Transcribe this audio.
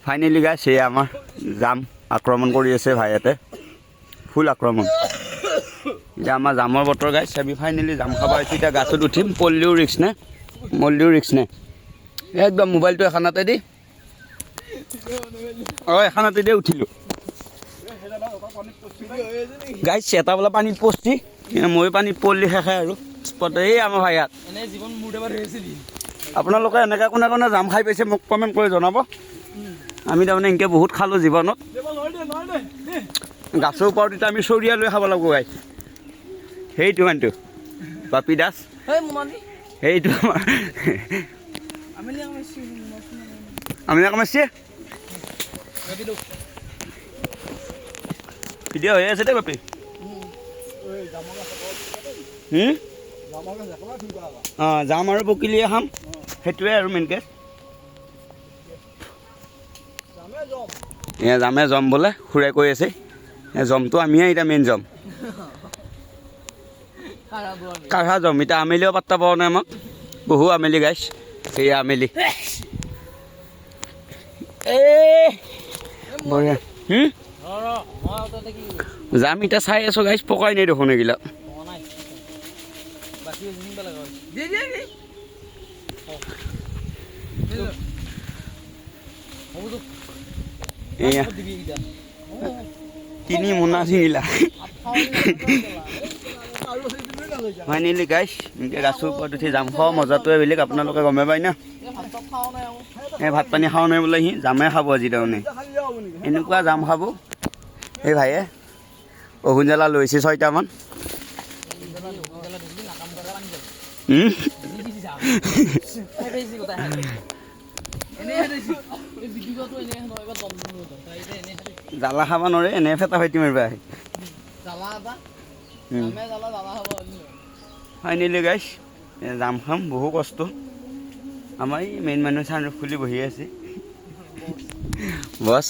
finally গাইছ এই আমাৰ জাম আক্ৰমণ কৰি আছে ভাইয়াতে ফুল আক্ৰমণ এতিয়া আমাৰ জামৰ বতৰ গাইছ আমি ফাইনেলি জাম খাব আহিছোঁ এতিয়া গাছত উঠিম পল্লিও ৰিক্স নাই মল্লিও ৰিক্স নাই একদম মোবাইলটো এখানাতে দি এখানাতে দি উঠিলোঁ গাইছ এটা বোলা পানীত পচি মই পানীত পল্লি শেষে আৰু স্পট এই আমাৰ ভাইয়াত আপোনালোকে এনেকৈ কোনে কোনে জাম খাই পাইছে মোক কমেণ্ট কৰি জনাব আমি তাৰমানে এনেকৈ বহুত খালোঁ জীৱনত গাছৰ ওপৰত এতিয়া আমি চৰিয়া লৈ খাব লাগিব গাই সেইটো মানুহটো বাপী দাস সেইটো আমাৰ আমি কামাইছে ভিডিঅ' হৈ আছে দেই বাপী যাম আৰু বকিলিয়ে খাম সেইটোৱে আৰু মেইন কেছ যামে জম বোলে খুৰাই কৈ আছে জমটো আমিহে এতিয়া মেইন জম কাঢ়া জম এতিয়া আমেলিও পাত্তা পাওঁ নাই আমাক বহু আমেলি গাইছ সেয়া আমেলি বঢ়িয়া যাম এতিয়া চাই আছো গাইছ পকাই নাই দেখোন এইগিলা তিনি মোনা ছিঙিলা ফাইনেলি গাইছ এনেকৈ গাছৰ ওপৰত উঠি জাম খোৱা মজাটোৱে বেলেগ আপোনালোকে গমে পায় না ভাত পানী খাওঁ নাই বোলে সি জামে খাব আজি তাৰমানে এনেকুৱা জাম খাব এই ভাইয়ে অহুন জ্বালা লৈছে 6টামান জ্বালা খাব নোৱাৰে এনে ফেটা ফাইটি মাৰিব আহে ফাইনেলি গাইছ জাম খাম বহু কষ্ট আমাৰ এই মেইন মানুহ চান খুলি বহি আছে বছ